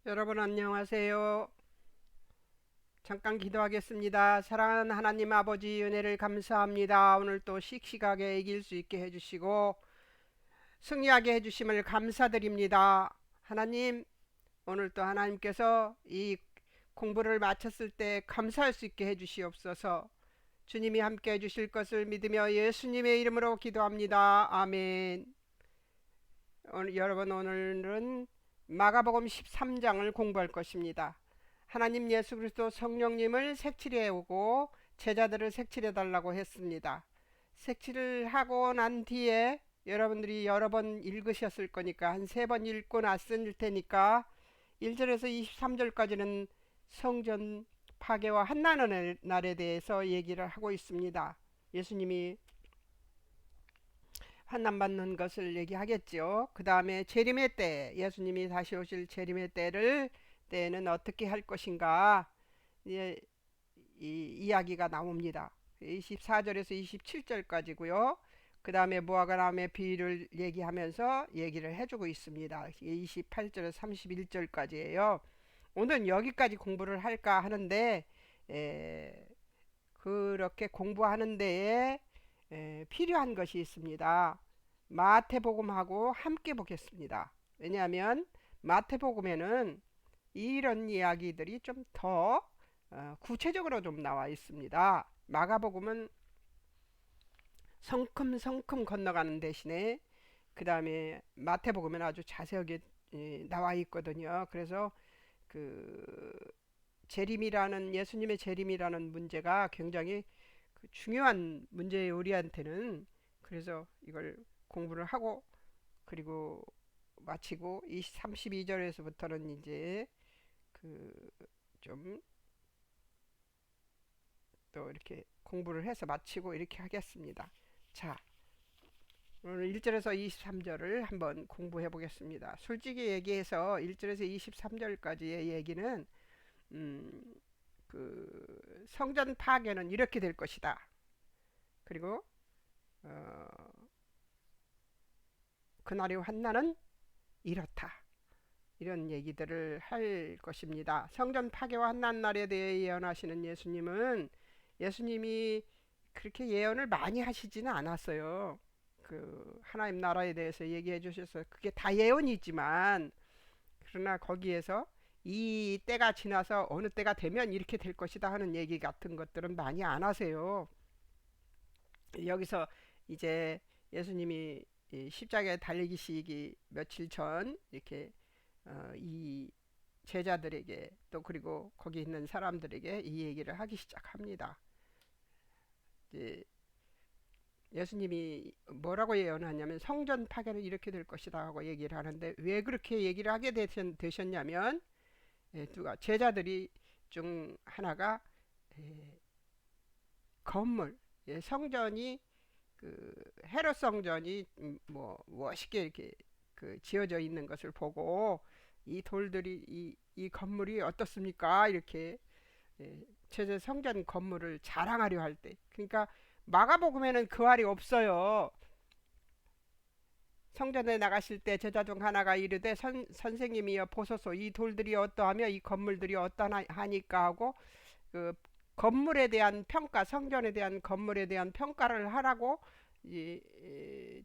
여러분 안녕하세요. 잠깐 기도하겠습니다. 사랑하는 하나님 아버지 은혜를 감사합니다. 오늘 또 씩씩하게 이길 수 있게 해주시고 승리하게 해주심을 감사드립니다. 하나님, 오늘 또 하나님께서 이 공부를 마쳤을 때 감사할 수 있게 해주시옵소서. 주님이 함께 해주실 것을 믿으며 예수님의 이름으로 기도합니다. 아멘. 여러분, 오늘은 마가복음 13장을 공부할 것입니다. 하나님 예수 그리스도 성령님을 색칠해 오고 제자들을 색칠해 달라고 했습니다. 색칠을 하고 난 뒤에 여러분들이 여러 번 읽으셨을 거니까 한 세 번 읽고 났을 테니까 1절에서 23절까지는 성전 파괴와 한나는 날에 대해서 얘기를 하고 있습니다. 예수님이 환난받는 것을 얘기하겠죠. 그 다음에 재림의 때, 예수님이 다시 오실 재림의 때는 어떻게 할 것인가, 이 이야기가 나옵니다. 24절에서 27절까지고요. 그 다음에 무화과나무의 비유를 얘기하면서 얘기를 해주고 있습니다. 28절에서 31절까지예요. 오늘은 여기까지 공부를 할까 하는데 그렇게 공부하는 데에 필요한 것이 있습니다. 마태복음하고 함께 보겠습니다. 왜냐하면 마태복음에는 이런 이야기들이 좀 더 구체적으로 좀 나와 있습니다. 마가복음은 성큼성큼 건너가는 대신에 그 다음에 마태복음은 아주 자세하게 나와 있거든요. 그래서 그 재림이라는 예수님의 재림이라는 문제가 굉장히 중요한 문제예요, 우리한테는. 그래서 이걸 공부를 하고 그리고 마치고 32절에서부터는 이제 그 좀 또 이렇게 공부를 해서 마치고 이렇게 하겠습니다. 자, 오늘 1절에서 23절을 한번 공부해 보겠습니다. 솔직히 얘기해서 1절에서 23절까지의 얘기는 음, 그 성전 파괴는 이렇게 될 것이다. 그리고 어, 그날의 환난은 이렇다. 이런 얘기들을 할 것입니다. 성전 파괴와 한난 날에 대해 예언하시는 예수님이 그렇게 예언을 많이 하시지는 않았어요. 그 하나님 나라에 대해서 얘기해 주셔서 그게 다 예언이지만, 그러나 거기에서 이 때가 지나서 어느 때가 되면 이렇게 될 것이다 하는 얘기 같은 것들은 많이 안 하세요. 여기서 이제 예수님이 십자가에 달리시기 며칠 전 이렇게 이 제자들에게 또 그리고 거기 있는 사람들에게 이 얘기를 하기 시작합니다. 이제 예수님이 뭐라고 예언하냐면 성전 파괴는 이렇게 될 것이다 하고 얘기를 하는데, 왜 그렇게 얘기를 하게 되셨냐면 누가 제자들이 중 하나가 건물, 성전이 그 헤롯 성전이 뭐 멋있게 이렇게 그 지어져 있는 것을 보고 이 돌들이 이 건물이 어떻습니까? 이렇게 제재 성전 건물을 자랑하려 할 때, 그러니까 마가복음에는 그 말이 없어요. 성전에 나가실 때 제자 중 하나가 이르되 선생님이여 보소서 이 돌들이 어떠하며 이 건물들이 어떠하니까 하고 그 건물에 대한 평가, 성전에 대한 건물에 대한 평가를 하라고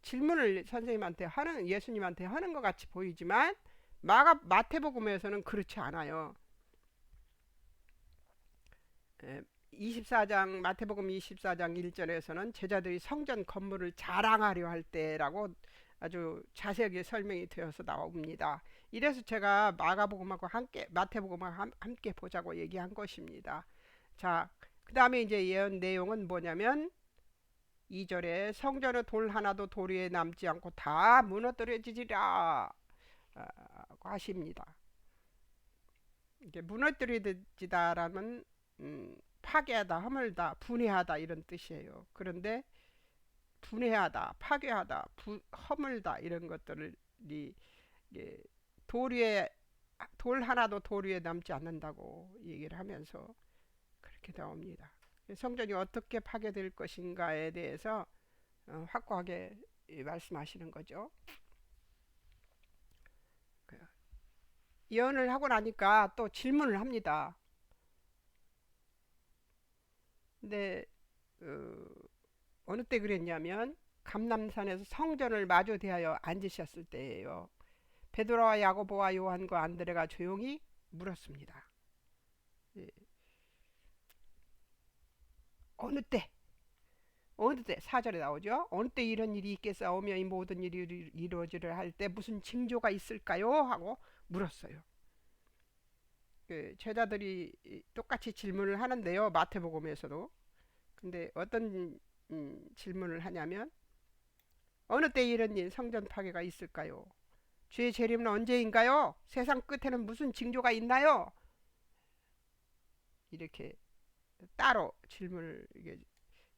질문을 선생님한테 하는, 예수님한테 하는 것 같이 보이지만 마태복음에서는 그렇지 않아요. 24장 마태복음 24장 1절에서는 제자들이 성전 건물을 자랑하려 할 때라고 아주 자세하게 설명이 되어서 나옵니다. 이래서 제가 마가복음하고 함께 마태복음하고 함께 보자고 얘기한 것입니다. 자, 그 다음에 이제 예언 내용은 뭐냐면 2절에 성전의 돌 하나도 돌 위에 남지 않고 다 무너뜨려지리라 하십니다. 이게 무너뜨려지다라는 파괴하다, 허물다, 분해하다 이런 뜻이에요. 그런데 분해하다, 파괴하다, 허물다 이런 것들이 돌 위에 돌 하나도 돌 위에 남지 않는다고 얘기를 하면서 그렇게 나옵니다. 성전이 어떻게 파괴될 것인가에 대해서 확고하게 말씀하시는 거죠. 예언을 하고 나니까 또 질문을 합니다. 근데 어, 어느 때 그랬냐면 감람산에서 성전을 마주 대하여 앉으셨을 때예요. 베드로와 야고보와 요한과 안드레가 조용히 물었습니다. 예, 어느 때 어느 때 4절에 나오죠. 어느 때 이런 일이 있겠사오며 이 모든 일이 이루어지려 할 때 무슨 징조가 있을까요? 하고 물었어요. 그 제자들이 똑같이 질문을 하는데요. 마태복음에서도. 근데 어떤 질문을 하냐면 어느 때 이런 일 성전 파괴가 있을까요? 주의 재림은 언제인가요? 세상 끝에는 무슨 징조가 있나요? 이렇게 따로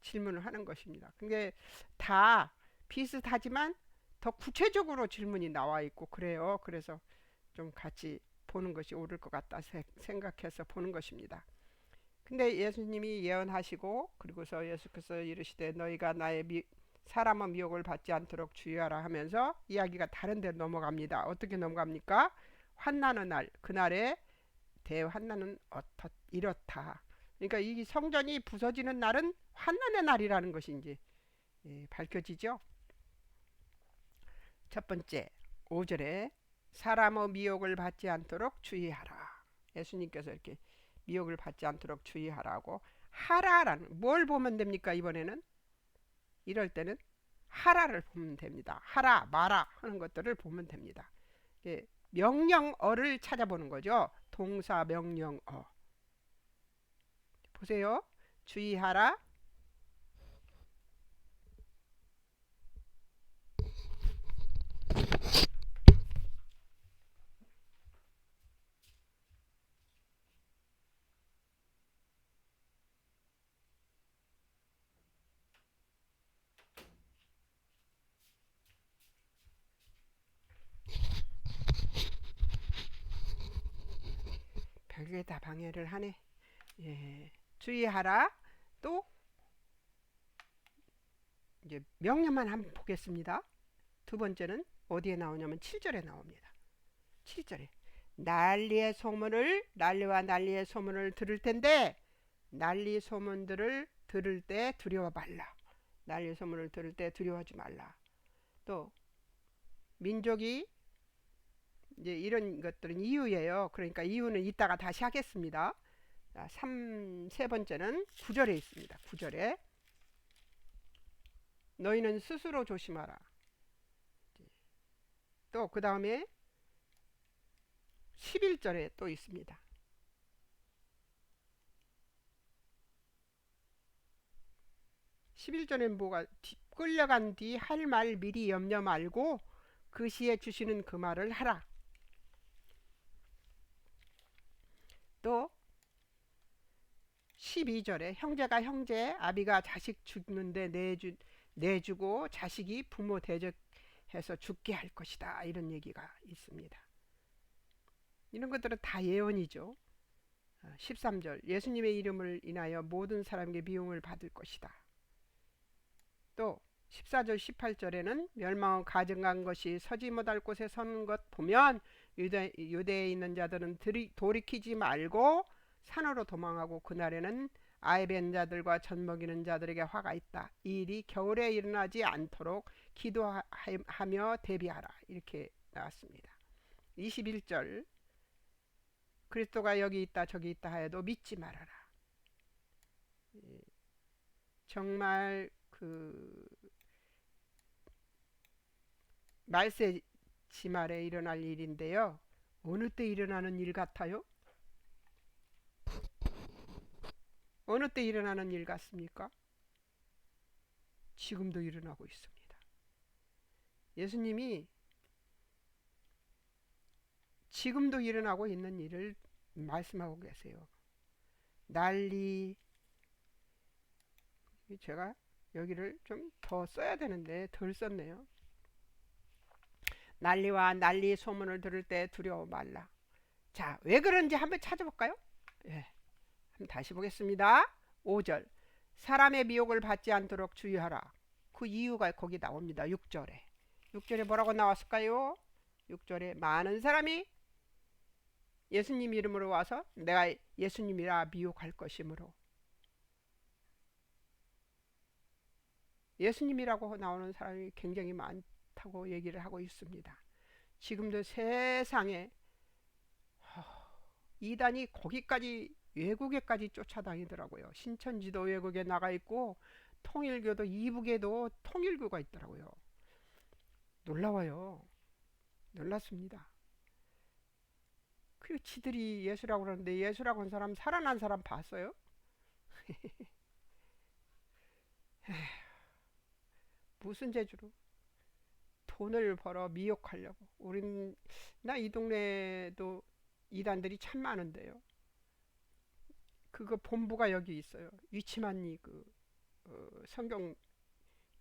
질문을 하는 것입니다. 그게 다 비슷하지만 더 구체적으로 질문이 나와 있고 그래요. 그래서 좀 같이 보는 것이 옳을 것 같다 생각해서 보는 것입니다. 근데 예수님이 예언하시고 그리고서 예수께서 이르시되 너희가 사람의 미혹을 받지 않도록 주의하라 하면서 이야기가 다른 데로 넘어갑니다. 어떻게 넘어갑니까? 환난의 날, 그날에 대환난은 이렇다. 그러니까 이 성전이 부서지는 날은 환난의 날이라는 것이 이제 밝혀지죠. 첫 번째 5절에 사람의 미혹을 받지 않도록 주의하라. 예수님께서 이렇게 미혹을 받지 않도록 주의하라고 하라라는 뭘 보면 됩니까? 이번에는 이럴 때는 하라를 보면 됩니다. 하라 마라 하는 것들을 보면 됩니다. 명령어를 찾아보는 거죠. 동사 명령어 보세요. 주의하라. 별게 다 방해를 하네. 예, 주의하라. 또 이제 명령만 한번 보겠습니다. 두 번째는 어디에 나오냐면 7절에 나옵니다. 7절에 난리와 난리의 소문을 들을 텐데 난리 소문들을 들을 때 두려워 말라. 난리 소문을 들을 때 두려워하지 말라. 또 민족이 이제 이런 것들은 이유예요. 그러니까 이유는 이따가 다시 하겠습니다. 세 번째는 9절에 있습니다. 9절에 너희는 스스로 조심하라. 또 그 다음에 11절에 또 있습니다. 11절에 뭐가 끌려간 뒤 할 말 미리 염려 말고 그 시에 주시는 그 말을 하라. 또 12절에 형제가 형제, 아비가 자식 죽는데 내주고 자식이 부모 대적해서 죽게 할 것이다. 이런 얘기가 있습니다. 이런 것들은 다 예언이죠. 13절 예수님의 이름을 인하여 모든 사람에게 미움을 받을 것이다. 또 14절 18절에는 멸망을 가증한 것이 서지 못할 곳에 서는 것 보면 유대에 있는 자들은 돌이키지 말고 산으로 도망하고 그날에는 아이 벤 자들과 젖 먹이는 자들에게 화가 있다. 이 일이 겨울에 일어나지 않도록 기도하며 대비하라. 이렇게 나왔습니다. 21절 그리스도가 여기 있다 저기 있다 하여도 믿지 말아라. 정말 그 말세 지말에 일어날 일인데요. 어느 때 일어나는 일 같아요? 어느 때 일어나는 일 같습니까? 지금도 일어나고 있습니다. 예수님이 지금도 일어나고 있는 일을 말씀하고 계세요. 난리 제가 여기를 좀 더 써야 되는데 덜 썼네요. 난리와 난리 소문을 들을 때 두려워 말라. 자, 왜 그런지 한번 찾아볼까요? 예, 한번 다시 보겠습니다. 5절 사람의 미혹을 받지 않도록 주의하라. 그 이유가 거기 나옵니다. 6절에 뭐라고 나왔을까요? 6절에 많은 사람이 예수님 이름으로 와서 내가 예수님이라 미혹할 것이므로, 예수님이라고 나오는 사람이 굉장히 많다고 얘기를 하고 있습니다. 지금도 세상에 이단이 거기까지 외국에까지 쫓아다니더라고요. 신천지도 외국에 나가 있고 통일교도 이북에도 통일교가 있더라고요. 놀라워요. 놀랐습니다. 그리고 지들이 예수라고 그러는데, 예수라고 한 사람, 살아난 사람 봤어요? 무슨 재주로 돈을 벌어 미혹하려고. 나 이 동네도 이단들이 참 많은데요. 그거 본부가 여기 있어요. 위치만이 성경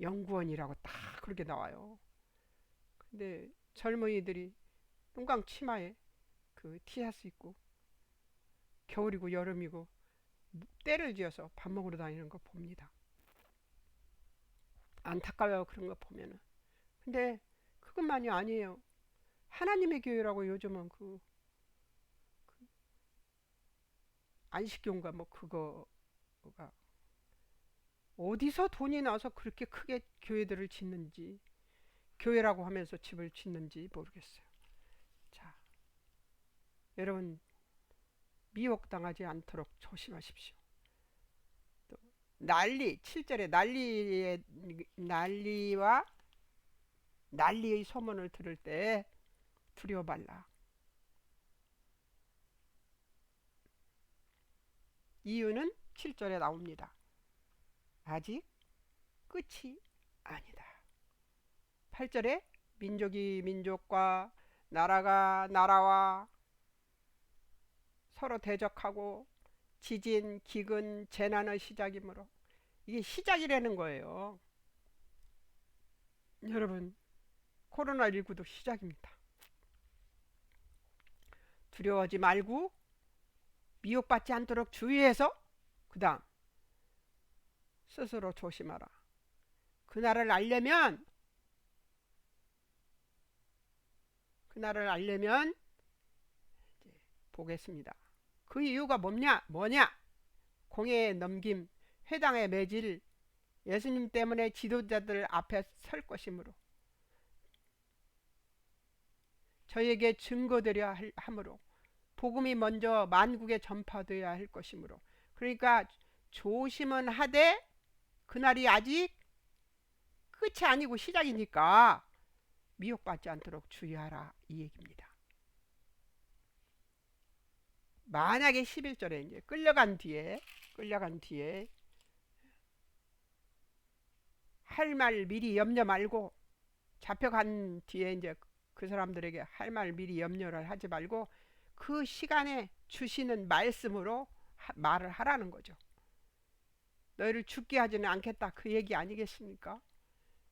연구원이라고 딱 그렇게 나와요. 근데 젊은이들이 동강 치마에 그 티셔츠 입고, 겨울이고 여름이고 때를 지어서 밥 먹으러 다니는 거 봅니다. 안타까워요, 그런 거 보면은. 근데 그것만이 아니에요. 하나님의 교회라고 요즘은 안식교인가 뭐 그거가 어디서 돈이 나서 그렇게 크게 교회들을 짓는지, 교회라고 하면서 집을 짓는지 모르겠어요. 자, 여러분, 미혹당하지 않도록 조심하십시오. 또 난리, 7절에 난리의 소문을 들을 때 두려워 말라. 이유는 7절에 나옵니다. 아직 끝이 아니다. 8절에 민족이 민족과 나라가 나라와 서로 대적하고 지진, 기근, 재난의 시작이므로, 이게 시작이라는 거예요. 여러분, 코로나19도 시작입니다. 두려워하지 말고 미혹받지 않도록 주의해서, 그 다음 스스로 조심하라. 그날을 알려면 이제 보겠습니다. 그 이유가 뭐냐? 공회에 넘김, 회당에 매질, 예수님 때문에 지도자들 앞에 설 것이므로, 저에게 증거되려 하므로, 복음이 먼저 만국에 전파되어야 할 것이므로. 그러니까 조심은 하되 그날이 아직 끝이 아니고 시작이니까 미혹받지 않도록 주의하라, 이 얘기입니다. 만약에 11절에 이제 끌려간 뒤에 할 말 미리 염려 말고, 잡혀간 뒤에 이제 그 사람들에게 할 말 미리 염려를 하지 말고 그 시간에 주시는 말씀으로 말을 하라는 거죠. 너희를 죽게 하지는 않겠다, 그 얘기 아니겠습니까?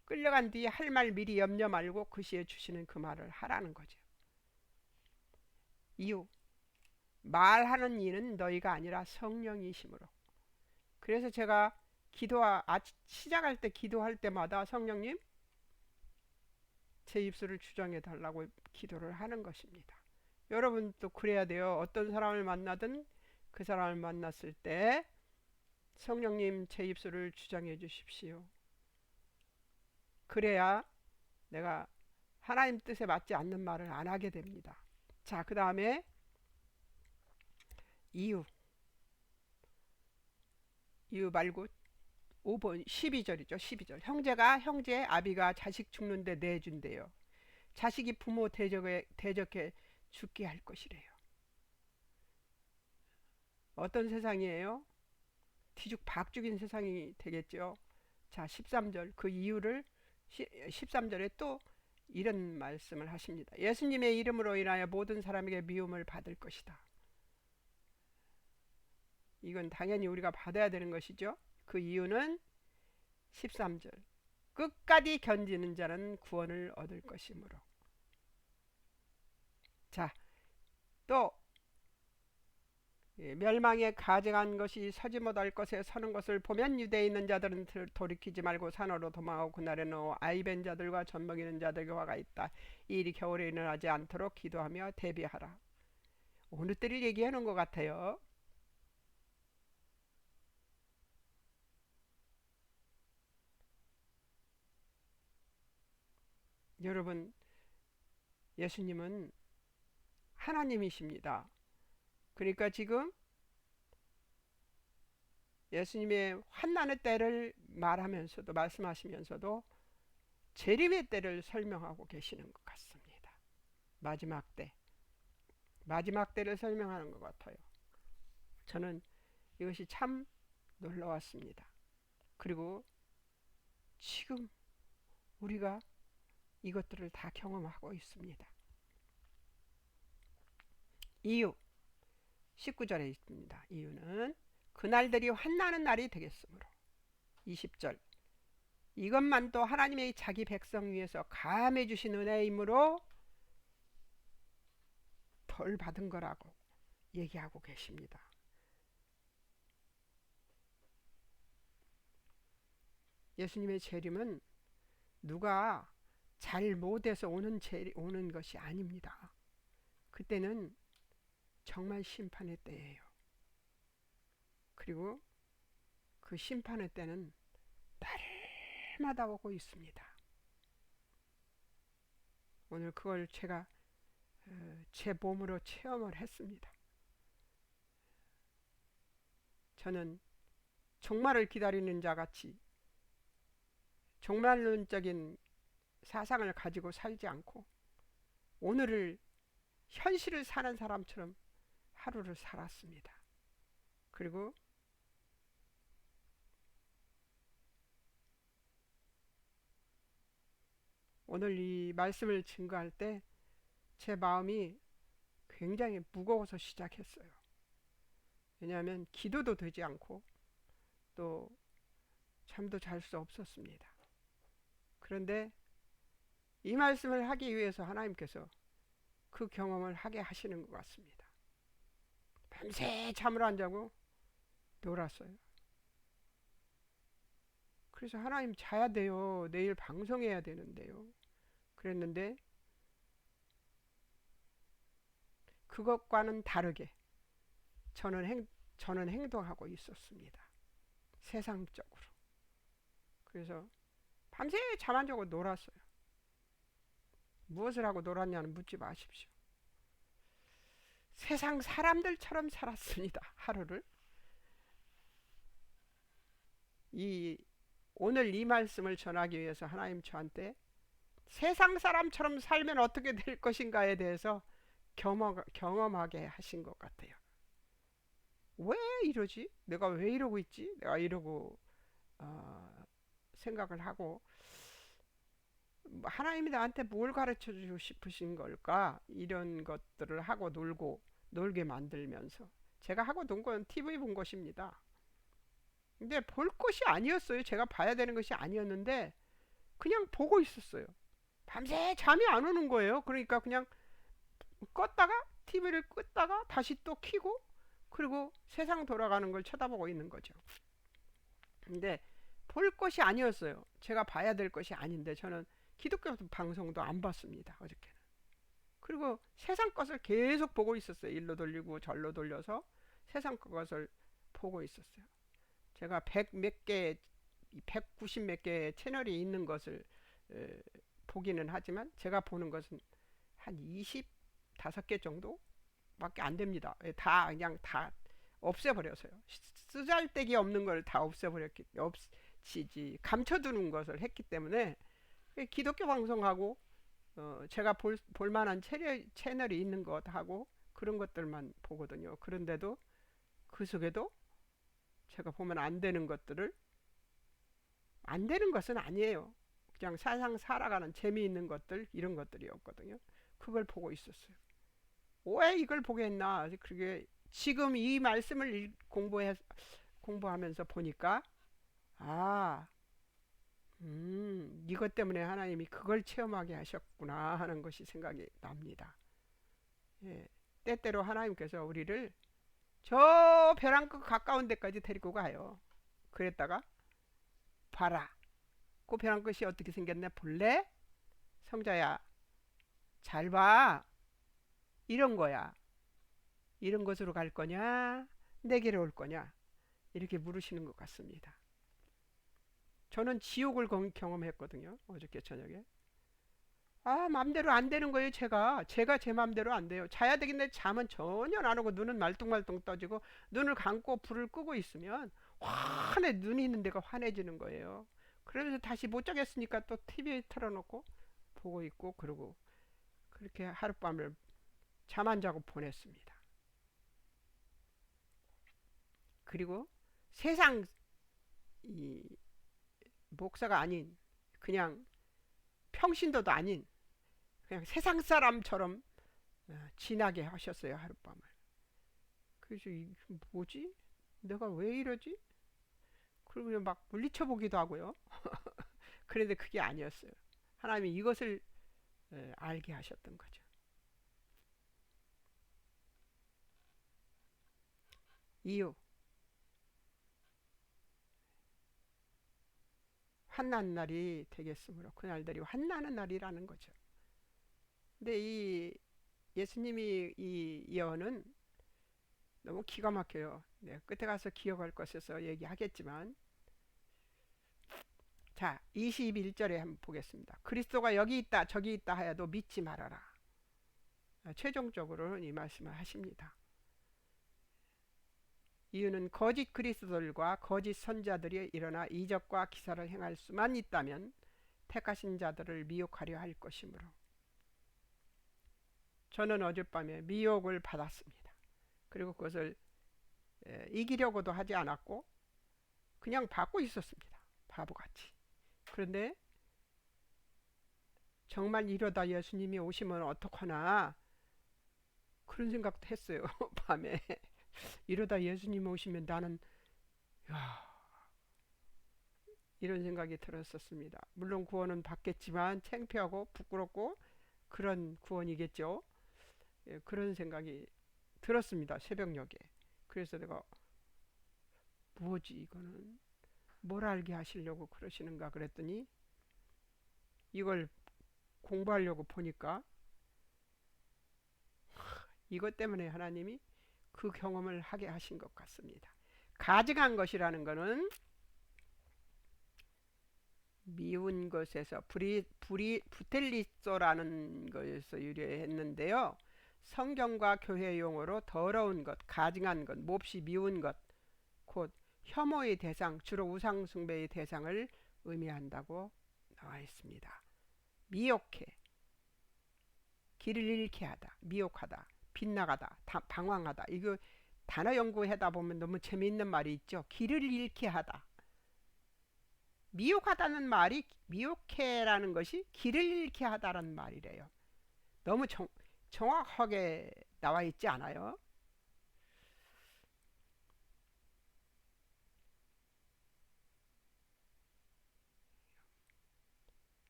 끌려간 뒤에 할 말 미리 염려 말고 그 시에 주시는 그 말을 하라는 거죠. 이유, 말하는 이는 너희가 아니라 성령이심으로. 그래서 제가 시작할 때 기도할 때마다 성령님, 제 입술을 주장해 달라고 기도를 하는 것입니다. 여러분도 그래야 돼요. 어떤 사람을 만나든 그 사람을 만났을 때 성령님, 제 입술을 주장해 주십시오. 그래야 내가 하나님 뜻에 맞지 않는 말을 안 하게 됩니다. 자, 그 다음에 이유 말고 5번 12절이죠. 12절. 형제가 형제, 아비가 자식 죽는데 내준대요. 자식이 부모 대적해 죽게 할 것이래요. 어떤 세상이에요? 뒤죽박죽인 세상이 되겠죠. 자, 13절. 그 이유를 13절에 또 이런 말씀을 하십니다. 예수님의 이름으로 인하여 모든 사람에게 미움을 받을 것이다. 이건 당연히 우리가 받아야 되는 것이죠. 그 이유는 13절. 끝까지 견디는 자는 구원을 얻을 것이므로. 자, 또 멸망에 가증한 것이 서지 못할 것에 서는 것을 보면 유대에 있는 자들은 돌이키지 말고 산으로 도망하고 그날에는 아이벤 자들과 젖먹이는 자들과 화가 있다. 이 일이 겨울에 일어나지 않도록 기도하며 대비하라. 어느 때를 얘기하는 것 같아요. 여러분, 예수님은 하나님이십니다. 그러니까 지금 예수님의 환난의 때를 말하면서도 말씀하시면서도 재림의 때를 설명하고 계시는 것 같습니다. 마지막 때, 마지막 때를 설명하는 것 같아요. 저는 이것이 참 놀라웠습니다. 그리고 지금 우리가 이것들을 다 경험하고 있습니다. 이유 19절에 있습니다. 이유는 그날들이 환난의 날이 되겠으므로. 20절 이것만도 하나님의 자기 백성 위해서 감해 주신 은혜이므로 벌 받은 거라고 얘기하고 계십니다. 예수님의 재림은 누가 잘 못해서 오는 것이 아닙니다. 그때는 정말 심판의 때예요. 그리고 그 심판의 때는 날마다 오고 있습니다. 오늘 그걸 제가 제 몸으로 체험을 했습니다. 저는 종말을 기다리는 자 같이 종말론적인 사상을 가지고 살지 않고 오늘을 현실을 사는 사람처럼 하루를 살았습니다. 그리고 오늘 이 말씀을 증거할 때 제 마음이 굉장히 무거워서 시작했어요. 왜냐하면 기도도 되지 않고 또 잠도 잘 수 없었습니다. 그런데 이 말씀을 하기 위해서 하나님께서 그 경험을 하게 하시는 것 같습니다. 밤새 잠을 안 자고 놀았어요. 그래서 하나님 자야 돼요. 내일 방송해야 되는데요. 그랬는데 그것과는 다르게 저는 행동하고 있었습니다. 세상적으로. 그래서 밤새 잠 안 자고 놀았어요. 무엇을 하고 놀았냐는 묻지 마십시오. 세상 사람들처럼 살았습니다. 하루를. 오늘 이 말씀을 전하기 위해서 하나님 저한테 세상 사람처럼 살면 어떻게 될 것인가에 대해서 경험하게 하신 것 같아요. 왜 이러지? 내가 왜 이러고 있지? 내가 이러고 생각을 하고 하나님이 나한테 뭘 가르쳐 주고 싶으신 걸까? 이런 것들을 하고 놀게 만들면서 제가 하고 논 건 TV 본 것입니다. 근데 볼 것이 아니었어요. 제가 봐야 되는 것이 아니었는데 그냥 보고 있었어요. 밤새 잠이 안 오는 거예요. 그러니까 그냥 껐다가 TV를 끄다가 다시 또 켜고 그리고 세상 돌아가는 걸 쳐다보고 있는 거죠. 근데 볼 것이 아니었어요. 제가 봐야 될 것이 아닌데 저는 기독교 방송도 안 봤습니다. 어저께는. 그리고 세상 것을 계속 보고 있었어요. 일로 돌리고 절로 돌려서 세상 것을 보고 있었어요. 제가 100몇 개, 190 몇 개의 채널이 있는 것을 보기는 하지만 제가 보는 것은 한 25개 정도밖에 안 됩니다. 다 그냥 다 없애버려서요. 쓰잘데기 없는 걸 다 없애버렸지 감춰두는 것을 했기 때문에 기독교 방송하고 제가 볼 만한 채널이 있는 것하고 그런 것들만 보거든요. 그런데도 그 속에도 제가 보면 안 되는 것들을 안 되는 것은 아니에요. 그냥 세상 살아가는 재미있는 것들 이런 것들이었거든요. 그걸 보고 있었어요. 왜 이걸 보게 했나? 그게 지금 이 말씀을 공부하면서 보니까 아, 이것 때문에 하나님이 그걸 체험하게 하셨구나 하는 것이 생각이 납니다. 예, 때때로 하나님께서 우리를 저 벼랑 끝 가까운 데까지 데리고 가요. 그랬다가 봐라. 그 벼랑 끝이 어떻게 생겼나 볼래? 성자야, 잘 봐. 이런 거야. 이런 곳으로 갈 거냐? 내게로 올 거냐? 이렇게 물으시는 것 같습니다. 저는 지옥을 경험했거든요. 어저께 저녁에. 맘대로 안 되는 거예요, 제가 제 맘대로 안 돼요. 자야 되겠는데 잠은 전혀 안 오고 눈은 말똥말똥 떠지고 눈을 감고 불을 끄고 있으면 눈이 있는 데가 환해지는 거예요. 그러면서 다시 못 자겠으니까 또 TV 틀어놓고 보고 있고 그러고 그렇게 하룻밤을 잠 안 자고 보냈습니다. 그리고 세상 이 목사가 아닌 그냥 평신도도 아닌 그냥 세상 사람처럼 지나게 하셨어요, 하룻밤을. 그래서 뭐지? 내가 왜 이러지? 그리고 막 물리쳐 보기도 하고요. 그런데 그게 아니었어요. 하나님이 이것을 알게 하셨던 거죠. 이유, 환난 날이 되겠으므로 그날들이 환나는 날이라는 거죠. 근데 이 예수님이 이 예언은 너무 기가 막혀요. 네, 끝에 가서 기억할 것에서 얘기하겠지만 자 21절에 한번 보겠습니다. 그리스도가 여기 있다 저기 있다 하여도 믿지 말아라. 최종적으로는 이 말씀을 하십니다. 이유는 거짓 그리스도들과 거짓 선자들이 일어나 이적과 기사를 행할 수만 있다면 택하신 자들을 미혹하려 할 것이므로. 저는 어젯밤에 미혹을 받았습니다. 그리고 그것을 이기려고도 하지 않았고 그냥 받고 있었습니다. 바보같이. 그런데 정말 이러다 예수님이 오시면 어떡하나 그런 생각도 했어요. 밤에 이러다 예수님 오시면 나는 이런 생각이 들었었습니다. 물론 구원은 받겠지만 창피하고 부끄럽고 그런 구원이겠죠. 그런 생각이 들었습니다. 새벽녘에. 그래서 내가 뭐지 이거는 뭘 알게 하시려고 그러시는가 그랬더니 이걸 공부하려고 보니까 이것 때문에 하나님이 그 경험을 하게 하신 것 같습니다. 가증한 것이라는 것은 미운 것에서 부텔리소라는 것에서 유래했는데요. 성경과 교회 용어로 더러운 것, 가증한 것, 몹시 미운 것, 곧 혐오의 대상, 주로 우상 숭배의 대상을 의미한다고 나와 있습니다. 미혹해, 길을 잃게 하다, 미혹하다, 빗나가다, 방황하다. 이거 단어 연구하다 보면 너무 재미있는 말이 있죠. 길을 잃게 하다. 미혹하다는 말이 미혹해라는 것이 길을 잃게 하다라는 말이래요. 너무 정확하게 나와 있지 않아요?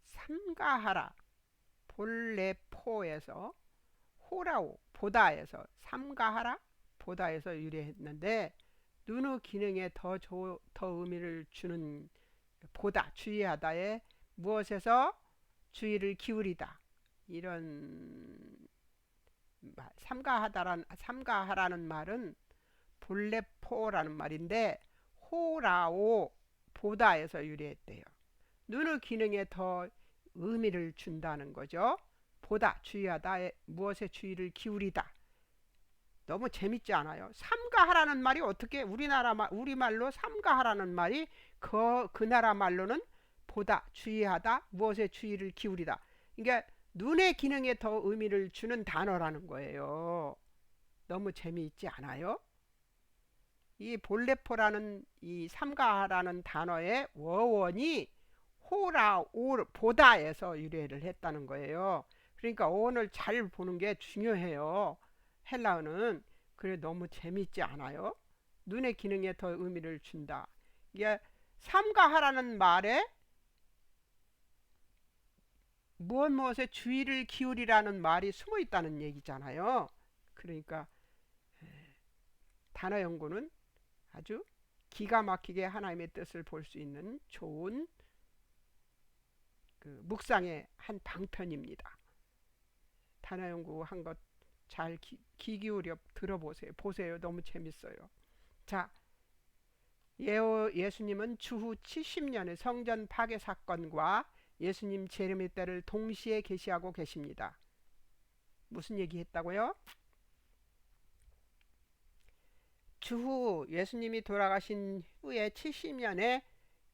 삼가하라 볼레포에서 호라오 보다에서 삼가하라 보다에서 유래했는데 눈의 기능에 더 의미를 주는 보다 주의하다에 무엇에서 주의를 기울이다 이런 말 삼가하라는 말은 볼레포라는 말인데 호라오 보다에서 유래했대요. 눈의 기능에 더 의미를 준다는 거죠. 보다 주의하다에 무엇에 주의를 기울이다. 너무 재밌지 않아요? 삼가하라는 말이 어떻게 우리말로 삼가하라는 말이 그 나라 말로는 보다 주의하다 무엇에 주의를 기울이다. 그러니까 눈의 기능에 더 의미를 주는 단어라는 거예요. 너무 재미있지 않아요? 이 볼레포라는 이 삼가하라는 단어의 어원이 보다에서 유래를 했다는 거예요. 그러니까 어원을 잘 보는 게 중요해요. 헬라어는. 그래 너무 재밌지 않아요? 눈의 기능에 더 의미를 준다. 이게 삼가하라는 말에 무엇에 주의를 기울이라는 말이 숨어 있다는 얘기잖아요. 그러니까 단어 연구는 아주 기가 막히게 하나님의 뜻을 볼 수 있는 좋은 묵상의 한 방편입니다. 단어 연구한 것 잘 귀 기울여 들어보세요. 보세요. 너무 재밌어요. 자, 예수님은 주후 70년의 성전 파괴 사건과 예수님 재림의 때를 동시에 계시하고 계십니다. 무슨 얘기 했다고요? 주후 예수님이 돌아가신 후에 70년에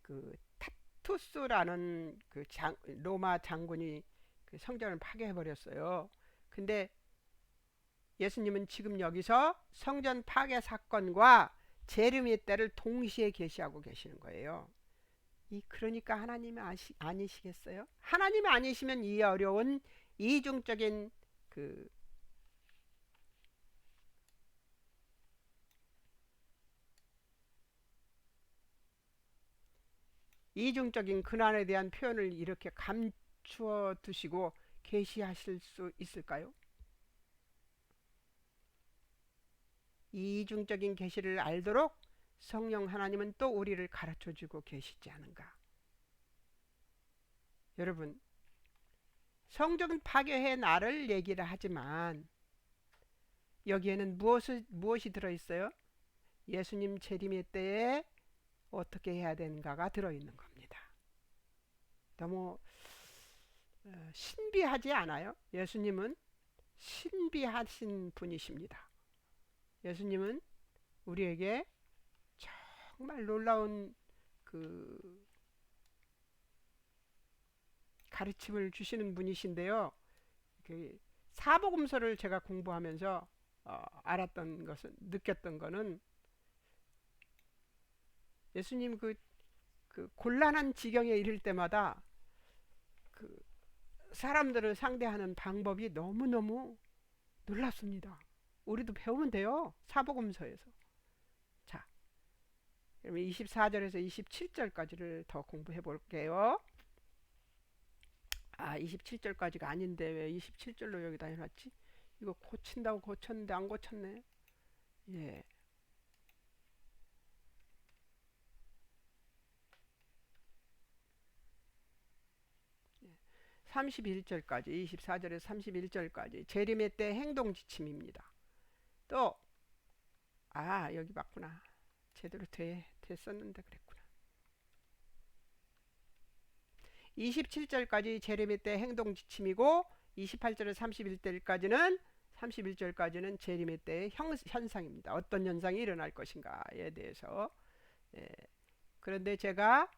그 타투스라는 그 로마 장군이 그 성전을 파괴해 버렸어요. 근데 예수님은 지금 여기서 성전 파괴 사건과 재림의 때를 동시에 계시하고 계시는 거예요. 그러니까 하나님이 아니시겠어요? 하나님이 아니시면 이 어려운 이중적인 그 이중적인 근한에 대한 표현을 이렇게 감추어 두시고 계시하실 수 있을까요? 이중적인 계시를 알도록 성령 하나님은 또 우리를 가르쳐 주고 계시지 않은가? 여러분, 성전 파괴의 날을 얘기를 하지만 여기에는 무엇이 들어있어요? 예수님 재림의 때에 어떻게 해야 되는가가 들어있는 겁니다. 너무 신비하지 않아요? 예수님은 신비하신 분이십니다. 예수님은 우리에게 정말 놀라운 그 가르침을 주시는 분이신데요. 그 사복음서를 제가 공부하면서 알았던 것은, 느꼈던 거는 예수님 그 곤란한 지경에 이를 때마다 그 사람들을 상대하는 방법이 너무너무 놀랍습니다. 우리도 배우면 돼요. 사복음서에서. 자, 그러면 24절에서 27절까지를 더 공부해 볼게요. 27절까지가 아닌데 왜 27절로 여기다 해놨지? 이거 고친다고 고쳤는데 안 고쳤네. 예. 31절까지, 24절에서 31절까지 재림의 때 행동 지침입니다. 또 여기 맞구나. 제대로 됐었는데 그랬구나. 27절까지 재림의 때 행동 지침이고 28절에서 31절까지는 재림의 때의 현상입니다. 어떤 현상이 일어날 것인가에 대해서. 그런데 제가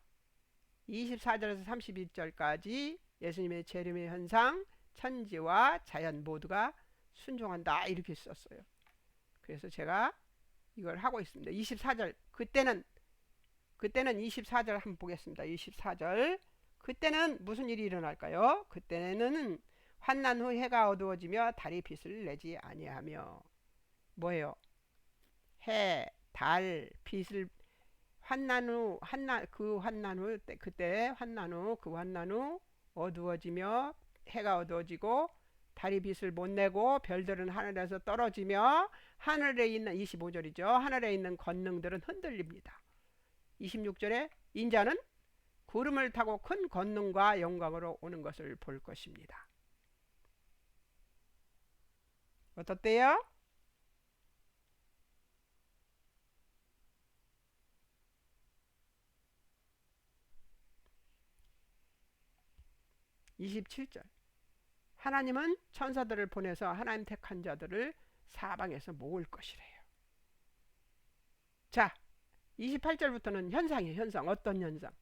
24절에서 31절까지 예수님의 재림의 현상, 천지와 자연 모두가 순종한다 이렇게 썼어요. 그래서 제가 이걸 하고 있습니다. 24절 그때는 24절 한번 보겠습니다. 24절 그때는 무슨 일이 일어날까요? 그때는 환난 후 해가 어두워지며 달이 빛을 내지 아니하며 뭐예요? 해, 달, 빛을 환난 후 어두워지며 해가 어두워지고 달이 빛을 못 내고 별들은 하늘에서 떨어지며 하늘에 있는 25절이죠. 하늘에 있는 권능들은 흔들립니다. 26절에 인자는 구름을 타고 큰 권능과 영광으로 오는 것을 볼 것입니다. 어떻대요? (27절) 하나님은 천사들을 보내서 하나님 택한 자들을 사방에서 모을 것이래요. 자, 28절부터는 현상이에요. 현상. 어떤 현상?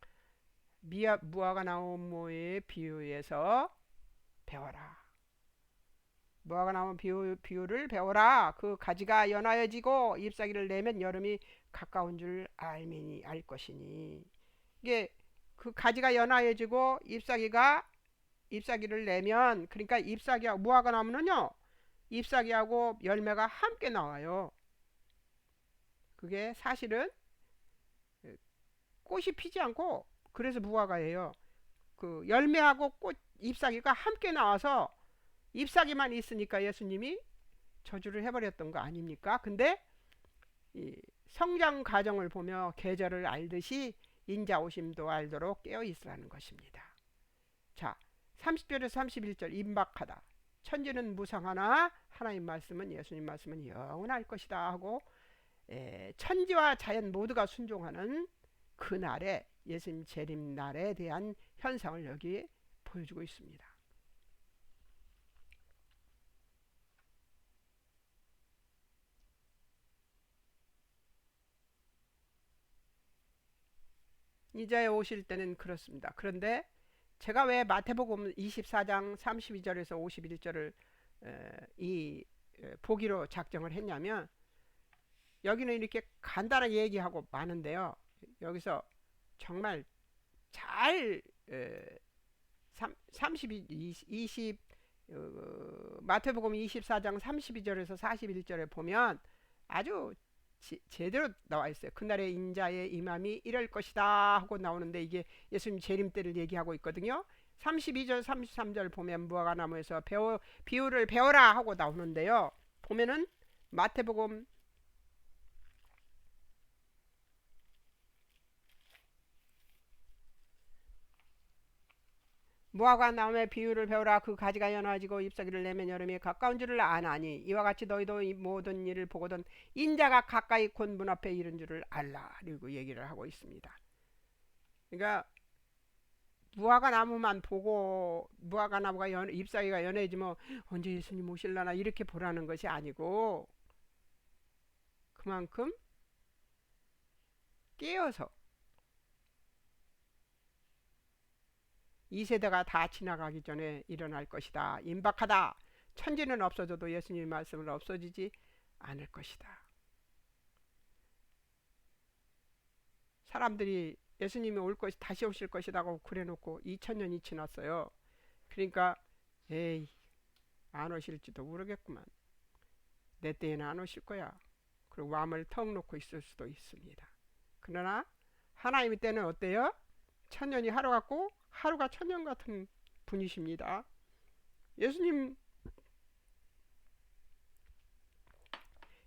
무화과 나무의 비유에서 배워라. 무화과 나무 비유를 배워라. 그 가지가 연하여지고 잎사귀를 내면 여름이 가까운 줄 알 것이니. 이게 그 가지가 연하여지고 잎사귀를 내면, 그러니까 잎사귀하고 무화과 나무는요, 잎사귀하고 열매가 함께 나와요. 그게 사실은 꽃이 피지 않고, 그래서 무화과예요. 그 열매하고 잎사귀가 함께 나와서 잎사귀만 있으니까 예수님이 저주를 해버렸던 거 아닙니까? 근데 이 성장 과정을 보며 계절을 알듯이 인자 오심도 알도록 깨어 있으라는 것입니다. 자, 30절에서 31절 임박하다. 천지는 무상하나 하나님 말씀은 예수님 말씀은 영원할 것이다 하고 천지와 자연 모두가 순종하는 그날에 예수님 재림 날에 대한 현상을 여기 보여주고 있습니다. 이제 오실 때는 그렇습니다. 그런데 제가 왜 마태복음 24장 32절에서 51절을 이 보기로 작정을 했냐면 여기는 이렇게 간단하게 얘기하고 많은데요. 여기서 정말 잘 32, 20 마태복음 24장 32절에서 41절에 보면 아주 제대로 나와 있어요. 그날의 인자의 임함이 이럴 것이다 하고 나오는데 이게 예수님 재림 때를 얘기하고 있거든요. 32절 33절 보면 무화과나무에서 비유를 배워라 하고 나오는데요. 보면은 마태복음 무화과나무의 비유를 배우라. 그 가지가 연화지고 잎사귀를 내면 여름이 가까운 줄을 아나니 이와 같이 너희도 이 모든 일을 보거든 인자가 가까이 곧 문 앞에 이른 줄을 알라. 그리고 얘기를 하고 있습니다. 그러니까 무화과나무만 보고 무화과나무가 잎사귀가 연해지면 언제 예수님 오실라나 이렇게 보라는 것이 아니고 그만큼 깨어서 이 세대가 다 지나가기 전에 일어날 것이다. 임박하다. 천지는 없어져도 예수님 말씀은 없어지지 않을 것이다. 사람들이 예수님이 올 것이 다시 오실 것이라고 그래놓고 2000년이 지났어요. 그러니까 에이 안 오실지도 모르겠구만. 내 때에는 안 오실 거야. 그리고 마음을 턱 놓고 있을 수도 있습니다. 그러나 하나님의 때는 어때요? 천년이 하루 같고 하루가 천년 같은 분이십니다. 예수님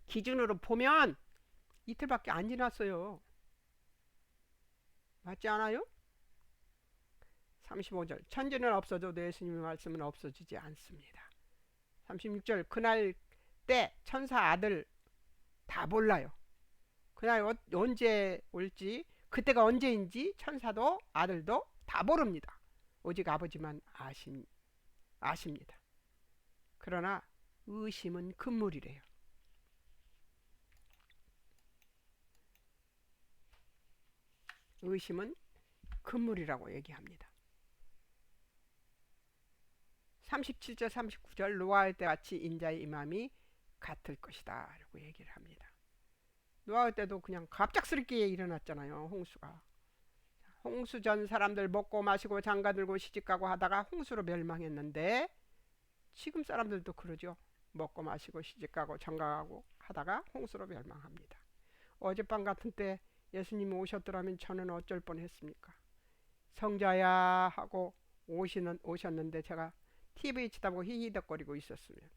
기준으로 보면 이틀밖에 안 지났어요. 맞지 않아요? 35절 천지는 없어져도 예수님의 말씀은 없어지지 않습니다. 36절 그날 때 천사 아들 다 몰라요. 그날 언제 올지 그때가 언제인지 천사도 아들도 다 모릅니다. 오직 아버지만 아십니다. 그러나 의심은 금물이래요. 의심은 금물이라고 얘기합니다. 37절 39절 노아할 때 같이 인자의 임함이 같을 것이다 라고 얘기를 합니다. 노아할 때도 그냥 갑작스럽게 일어났잖아요. 홍수가. 홍수 전 사람들 먹고 마시고 장가들고 시집가고 하다가 홍수로 멸망했는데 지금 사람들도 그러죠. 먹고 마시고 시집가고 장가가고 하다가 홍수로 멸망합니다. 어젯밤 같은 때 예수님이 오셨더라면 저는 어쩔 뻔했습니까? 성자야 하고 오셨는데 제가 TV 치다보고 히히덕거리고 있었으면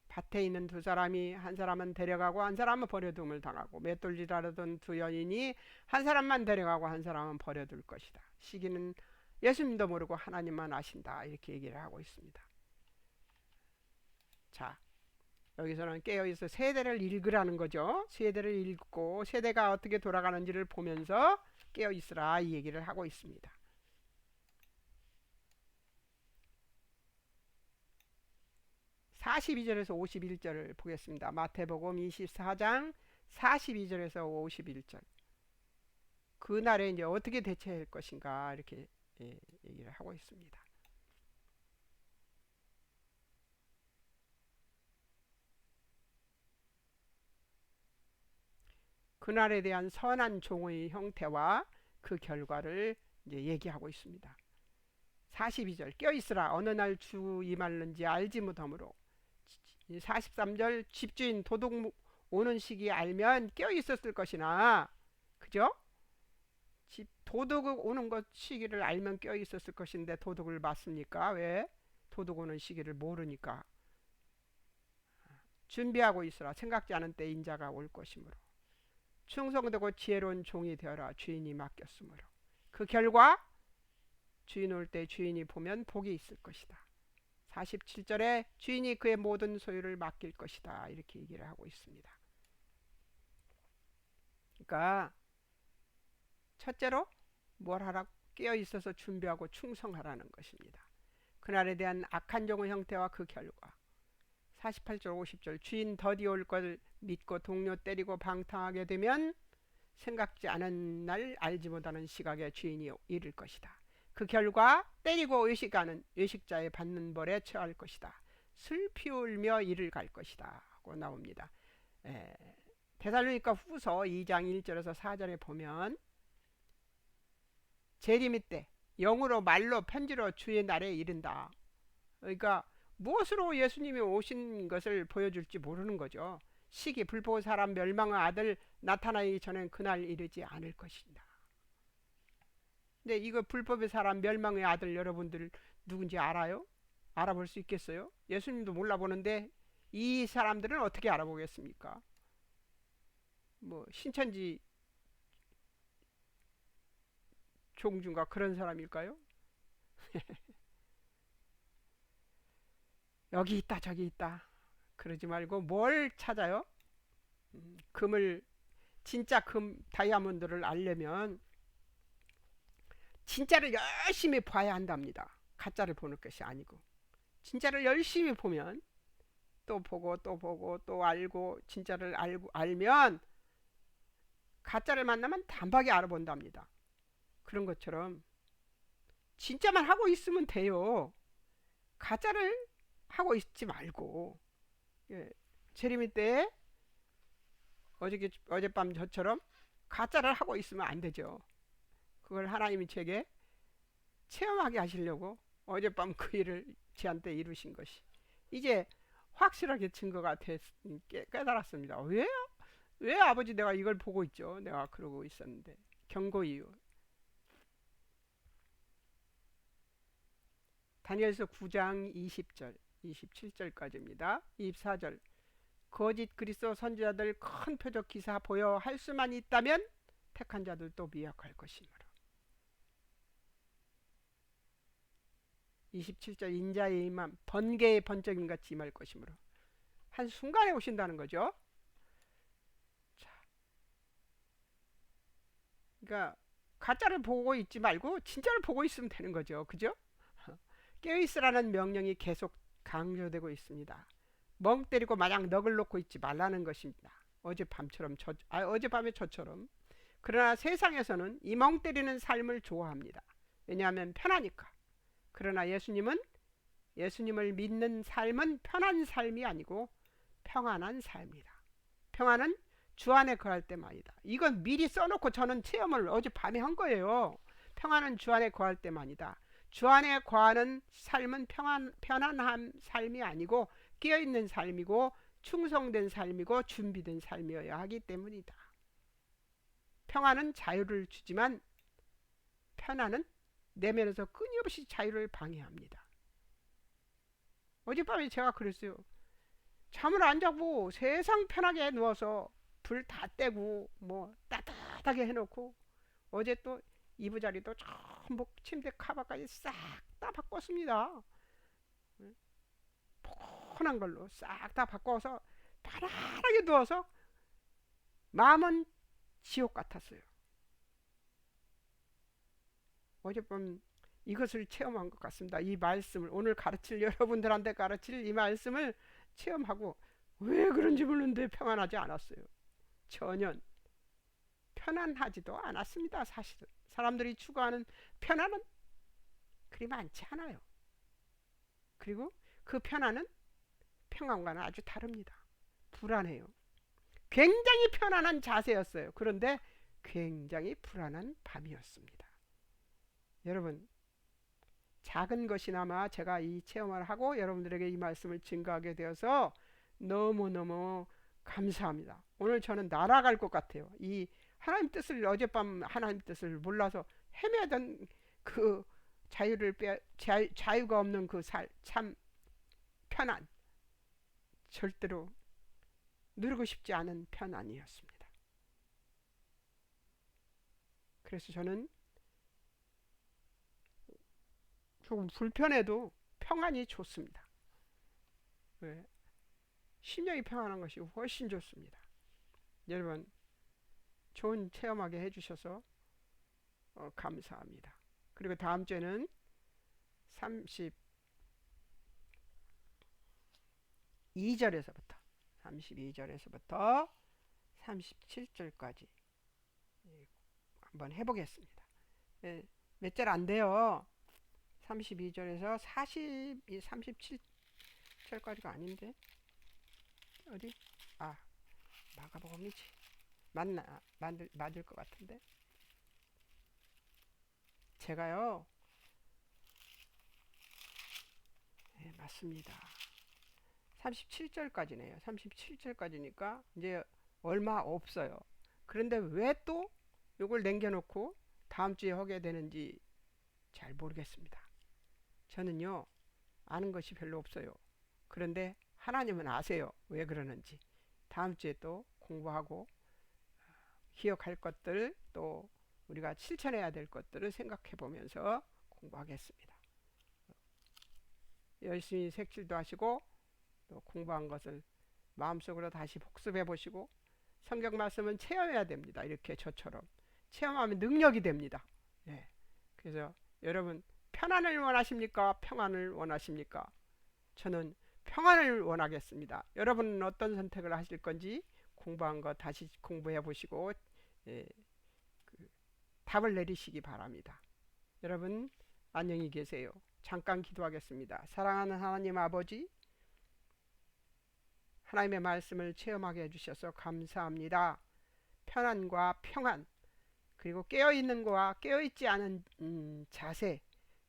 밭에 있는 두 사람이 한 사람은 데려가고 한 사람은 버려둠을 당하고 맷돌질하려던 두 여인이 한 사람만 데려가고 한 사람은 버려둘 것이다. 시기는 예수님도 모르고 하나님만 아신다. 이렇게 얘기를 하고 있습니다. 자, 여기서는 깨어있어 세대를 읽으라는 거죠. 세대를 읽고 세대가 어떻게 돌아가는지를 보면서 깨어있으라 이 얘기를 하고 있습니다. 42절에서 51절을 보겠습니다. 마태복음 24장 42절에서 51절. 그날에 이제 어떻게 대처할 것인가 이렇게 얘기를 하고 있습니다. 그날에 대한 선한 종의 형태와 그 결과를 이제 얘기하고 있습니다. 42절 껴있으라 어느 날 주 임할는지 알지 못하므로 43절 집주인 도둑 오는 시기 알면 껴있었을 것이나 그죠? 도둑 오는 것 시기를 알면 껴있었을 것인데 도둑을 맞습니까? 왜? 도둑 오는 시기를 모르니까 준비하고 있으라 생각지 않은 때 인자가 올 것이므로 충성되고 지혜로운 종이 되어라. 주인이 맡겼으므로. 그 결과 주인 올 때 주인이 보면 복이 있을 것이다. 47절에 주인이 그의 모든 소유를 맡길 것이다. 이렇게 얘기를 하고 있습니다. 그러니까 첫째로 뭘 하라고? 깨어 있어서 준비하고 충성하라는 것입니다. 그날에 대한 악한 종의 형태와 그 결과. 48절 50절 주인 더디 올 걸 믿고 동료 때리고 방탕하게 되면 생각지 않은 날 알지 못하는 시각에 주인이 이를 것이다. 그 결과 때리고 의식하는 의식자의 받는 벌에 처할 것이다. 슬피 울며 이를 갈 것이다 하고 나옵니다. 데살로니가 후서 2장 1절에서 4절에 보면 재림이 때 영으로 말로 편지로 주의 날에 이른다. 그러니까 무엇으로 예수님이 오신 것을 보여줄지 모르는 거죠. 시기 불보고 사람 멸망의 아들 나타나기 전엔 그날 이르지 않을 것이다. 근데 이거 불법의 사람 멸망의 아들 여러분들 누군지 알아요? 알아볼 수 있겠어요? 예수님도 몰라보는데 이 사람들은 어떻게 알아보겠습니까? 뭐 신천지 종주가 그런 사람일까요? 여기 있다 저기 있다 그러지 말고 뭘 찾아요? 금을 진짜 금 다이아몬드를 알려면 진짜를 열심히 봐야 한답니다. 가짜를 보는 것이 아니고 진짜를 열심히 보면 또 보고 또 보고 또 알고 진짜를 알면 가짜를 만나면 단박에 알아본답니다. 그런 것처럼 진짜만 하고 있으면 돼요. 가짜를 하고 있지 말고. 재림이 때 어젯밤 저처럼 가짜를 하고 있으면 안 되죠. 그걸 하나님이 제게 체험하게 하시려고 어젯밤 그 일을 저한테 이루신 것이 이제 확실하게 증거가 깨달았습니다. 왜 아버지 내가 이걸 보고 있죠? 내가 그러고 있었는데. 경고 이유. 다니엘서 9장 20절 27절까지입니다. 24절 거짓 그리스도 선지자들 큰 표적 기사 보여 할 수만 있다면 택한 자들도 미혹할 것이므로. 27절 인자의 임함 번개의 번쩍임 같이 임할 것이므로. 한순간에 오신다는 거죠. 자, 그러니까 가짜를 보고 있지 말고 진짜를 보고 있으면 되는 거죠. 그죠? 깨어있으라는 명령이 계속 강조되고 있습니다. 멍 때리고 마냥 넋을 놓고 있지 말라는 것입니다. 어젯밤에 저처럼. 그러나 세상에서는 이 멍 때리는 삶을 좋아합니다. 왜냐하면 편하니까. 그러나 예수님을 믿는 삶은 편한 삶이 아니고 평안한 삶이다. 평안은 주 안에 거할 때만이다. 이건 미리 써놓고 저는 체험을 어젯밤에 한 거예요. 평안은 주 안에 거할 때만이다. 주 안에 거하는 삶은 편안한 삶이 아니고 깨어있는 삶이고 충성된 삶이고 준비된 삶이어야 하기 때문이다. 평안은 자유를 주지만 편안은 내면에서 끊임없이 자유를 방해합니다. 어젯밤에 제가 그랬어요. 잠을 안 자고 세상 편하게 누워서 불 다 떼고 뭐 따뜻하게 해놓고 어제 또 이부자리도 전부 침대 카바까지 싹 다 바꿨습니다. 포근한 걸로 싹 다 바꿔서 편안하게 누워서 마음은 지옥 같았어요. 어젯밤 이것을 체험한 것 같습니다. 이 말씀을 오늘 여러분들한테 가르칠 이 말씀을 체험하고 왜 그런지 모르는데 평안하지 않았어요. 전혀 편안하지도 않았습니다. 사실은 사람들이 추구하는 편안은 그리 많지 않아요. 그리고 그 편안은 평안과는 아주 다릅니다. 불안해요. 굉장히 편안한 자세였어요. 그런데 굉장히 불안한 밤이었습니다. 여러분, 작은 것이나마 제가 이 체험을 하고 여러분들에게 이 말씀을 증거하게 되어서 너무너무 감사합니다. 오늘 저는 날아갈 것 같아요. 이 하나님 뜻을 어젯밤 하나님 뜻을 몰라서 헤매던 그 자유가 없는 그 참 편안, 절대로 누리고 싶지 않은 편안이었습니다. 그래서 저는 조금 불편해도 평안이 좋습니다. 네, 심령이 평안한 것이 훨씬 좋습니다. 여러분 좋은 체험하게 해주셔서 감사합니다. 그리고 다음 주에는 32절에서부터 32절에서부터 37절까지 한번 해보겠습니다. 예, 몇 절 안 돼요. 32절에서 37절까지가 아닌데 어디? 아, 마가복음이지. 맞을 것 같은데. 제가요. 네, 맞습니다. 37절까지네요. 37절까지니까 이제 얼마 없어요. 그런데 왜 또 이걸 남겨놓고 다음 주에 하게 되는지 잘 모르겠습니다. 저는요, 아는 것이 별로 없어요. 그런데 하나님은 아세요. 왜 그러는지. 다음 주에 또 공부하고 기억할 것들 또 우리가 실천해야 될 것들을 생각해 보면서 공부하겠습니다. 열심히 색칠도 하시고 또 공부한 것을 마음속으로 다시 복습해 보시고 성경 말씀은 체험해야 됩니다. 이렇게 저처럼 체험하면 능력이 됩니다. 예. 그래서 여러분 편안을 원하십니까? 평안을 원하십니까? 저는 평안을 원하겠습니다. 여러분은 어떤 선택을 하실 건지 공부한 거 다시 공부해 보시고 예, 답을 내리시기 바랍니다. 여러분 안녕히 계세요. 잠깐 기도하겠습니다. 사랑하는 하나님 아버지, 하나님의 말씀을 체험하게 해주셔서 감사합니다. 편안과 평안, 그리고 깨어있는 거와 깨어있지 않은 자세,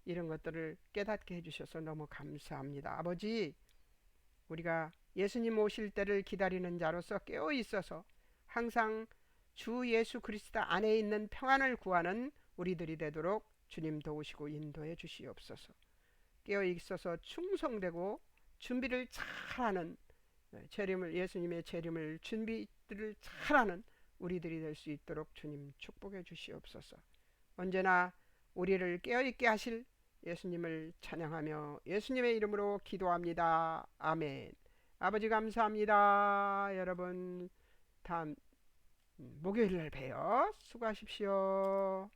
이런 것들을 깨닫게 해주셔서 너무 감사합니다. 아버지, 우리가 예수님 오실 때를 기다리는 자로서 깨어있어서 항상 주 예수 그리스도 안에 있는 평안을 구하는 우리들이 되도록 주님 도우시고 인도해 주시옵소서. 깨어있어서 충성되고 준비를 잘하는 예수님의 재림을 준비를 잘하는 우리들이 될 수 있도록 주님 축복해 주시옵소서. 언제나 우리를 깨어있게 하실 예수님을 찬양하며 예수님의 이름으로 기도합니다. 아멘. 아버지 감사합니다. 여러분 다음 목요일 날 봬요. 수고하십시오.